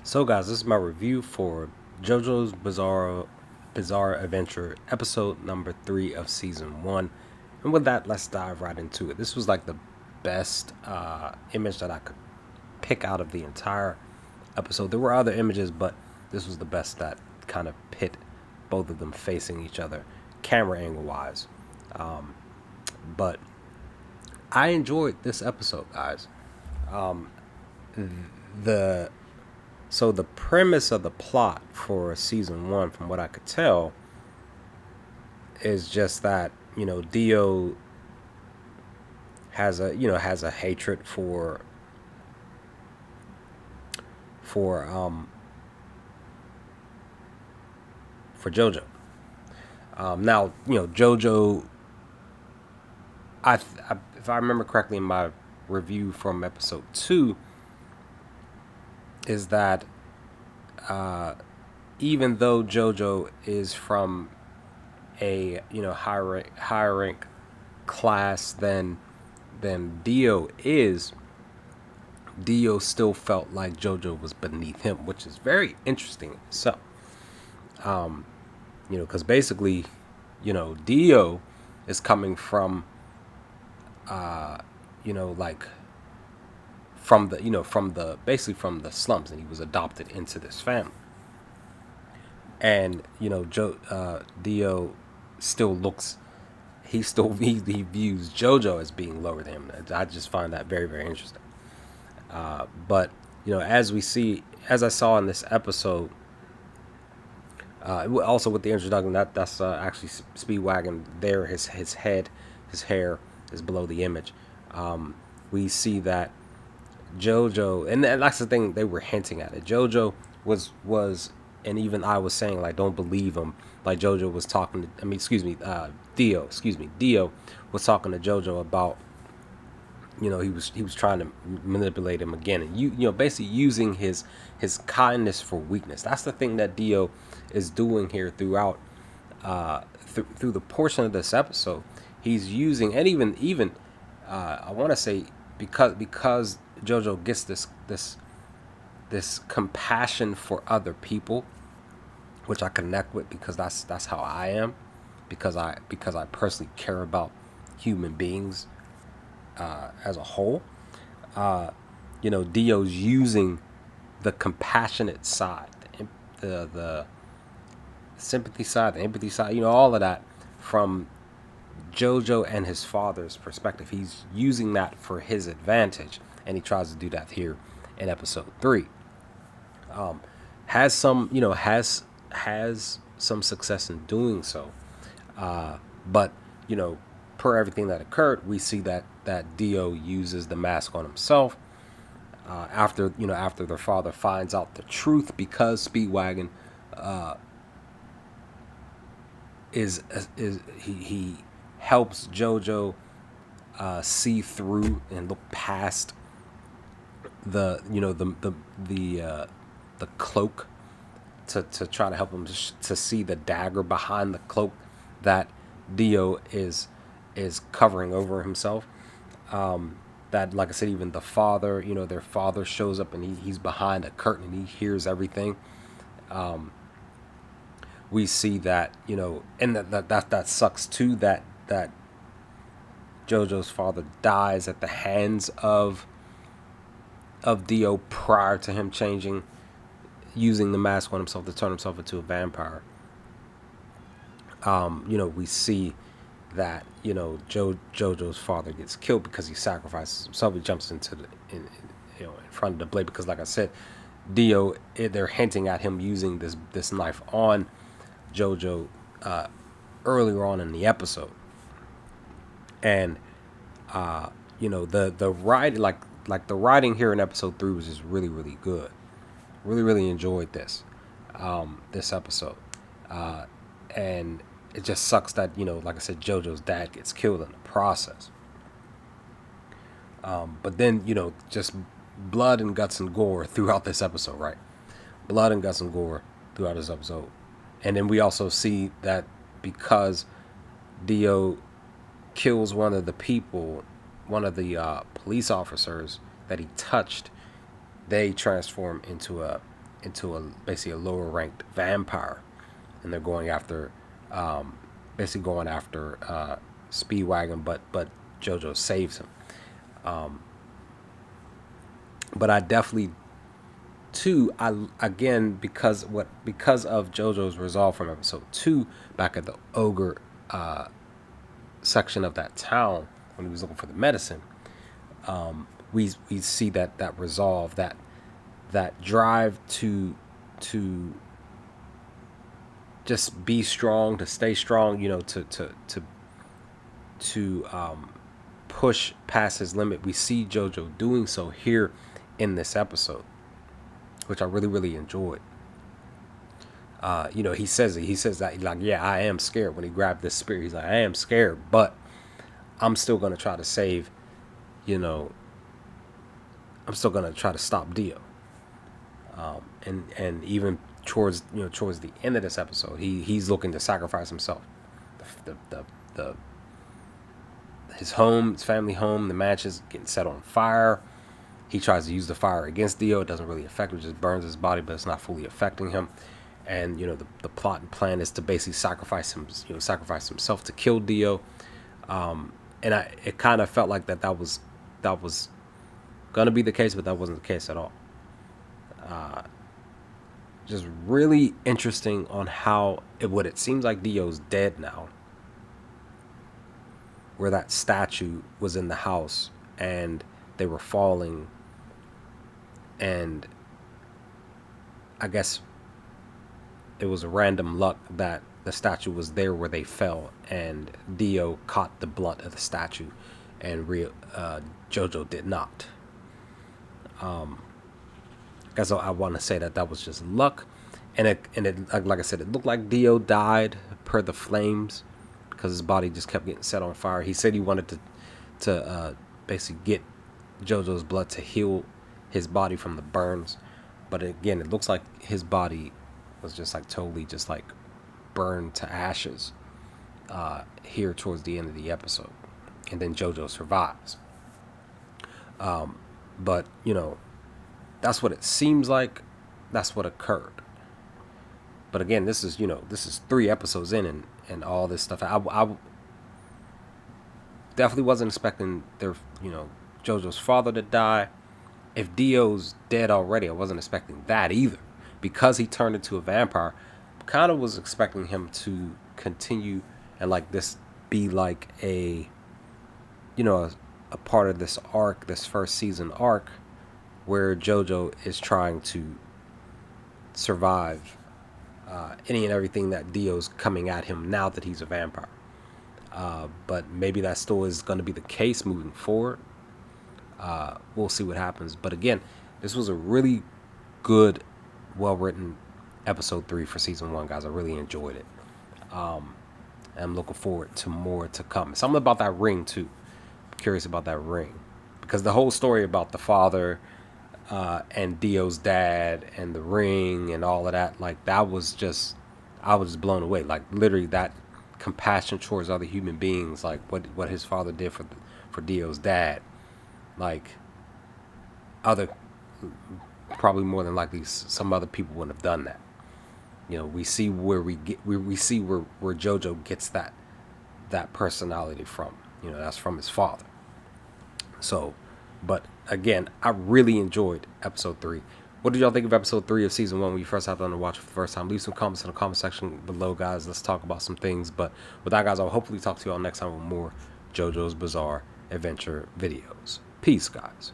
So, guys, this is my review for JoJo's Bizarre Adventure, episode number 3 of season 1. And with that, let's dive right into it. This was like the best image that I could pick out of the entire episode. There were other images, but this was the best that kind of pit both of them facing each other, camera angle wise. But I enjoyed this episode, guys. The So the premise of the plot for season 1, from what I could tell, is just that Dio has a hatred for for JoJo. Now JoJo. If I remember correctly in my review from episode 2, is that even though JoJo is from a higher rank class than Dio is, Dio still felt like JoJo was beneath him, which is very interesting. So, because basically, Dio is coming from, like from the basically from the slums, and he was adopted into this family. And Dio still looks, he views JoJo as being lower than him. I just find that very, very interesting. But as I saw in this episode, also with the introduction, that's actually Speedwagon there. His hair is below the image. We see that JoJo, and that's the thing they were hinting at it. JoJo was, and even I was saying, like, don't believe him. Like, JoJo was talking to, Dio was talking to JoJo about, he was trying to manipulate him again, and basically using his kindness for weakness. That's the thing that Dio is doing here throughout, through the portion of this episode. He's using, and even I want to say, because JoJo gets this compassion for other people, which I connect with, because that's how I am, because I personally care about human beings as a whole. Dio's using the compassionate side, the sympathy side, the empathy side, all of that from JoJo and his father's perspective. He's using that for his advantage, and he tries to do that here in episode 3. Has some success in doing so, but per everything that occurred, we see that Dio uses the mask on himself after their father finds out the truth, because Speedwagon he helps JoJo see through and look past the cloak, to try to help him to see the dagger behind the cloak that Dio is covering over himself. That, like I said, even the father, their father shows up, and he's behind a curtain, and he hears everything. We see that, and that sucks too, that JoJo's father dies at the hands of Dio prior to him using the mask on himself to turn himself into a vampire. We see that JoJo's father gets killed because he sacrifices himself. He jumps in front of the blade, because, like I said, Dio, they're hinting at him using this knife on JoJo earlier on in the episode. And the writing, like the writing here in episode 3 was just really, really good. Really, really enjoyed this episode, and it just sucks that like I said, JoJo's dad gets killed in the process. But then just blood and guts and gore throughout this episode, right? Blood and guts and gore throughout this episode, and then we also see that because Dio kills one of the police officers that he touched, they transform into a into basically a lower ranked vampire, and they're going after basically going after Speedwagon, but JoJo saves him. But I definitely too, again, because of JoJo's resolve from episode 2, back at the ogre section of that town when he was looking for the medicine, we see that resolve, that drive to just be strong, to stay strong, to push past his limit. We see JoJo doing so here in this episode, which I really, really enjoyed. He says that, like, yeah, I am scared. When he grabbed this spear, he's like, I am scared, but I'm still going to try to save, I'm still going to try to stop Dio. And even towards the end of this episode, he's looking to sacrifice himself. His home, his family home, the mansion's getting set on fire. He tries to use the fire against Dio. It doesn't really affect him. It just burns his body, but it's not fully affecting him. And the plot and plan is to basically sacrifice himself to kill Dio. And it kind of felt like that was gonna be the case, but that wasn't the case at all. Just really interesting on how it seems like Dio's dead now, where that statue was in the house and they were falling, and I guess it was a random luck that the statue was there where they fell, and Dio caught the blunt of the statue, and JoJo did not. Guess I want to say that was just luck, and it like I said, it looked like Dio died per the flames because his body just kept getting set on fire. He said he wanted to basically get JoJo's blood to heal his body from the burns, but again, it looks like his body was just like totally just like burned to ashes here towards the end of the episode, and then JoJo survives. But that's what it seems like. That's what occurred. But again, this is 3 episodes in, and all this stuff. I definitely wasn't expecting JoJo's father to die. If Dio's dead already, I wasn't expecting that either. Because he turned into a vampire, kind of was expecting him to continue and like this be like a part of this arc, this first season arc, where JoJo is trying to survive any and everything that Dio's coming at him now that he's a vampire. But maybe that still is going to be the case moving forward. We'll see what happens. But again, this was a really good, well-written episode 3 for season 1, guys. I really enjoyed it. I'm looking forward to more to come. Something about that ring too. I'm curious about that ring, because the whole story about the father and Dio's dad and the ring and all of that, like that was just, I was just blown away. Like literally that compassion towards other human beings, like what his father did for Dio's dad, like probably more than likely some other people wouldn't have done that. We see where we see where JoJo gets that personality from. That's from his father. So, but again, I really enjoyed episode 3. What did y'all think of episode 3 of season 1 when you first had to watch it for the first time? Leave some comments in the comment section below, guys. Let's talk about some things. But with that, guys, I'll hopefully talk to y'all next time with more JoJo's Bizarre Adventure videos. Peace, guys.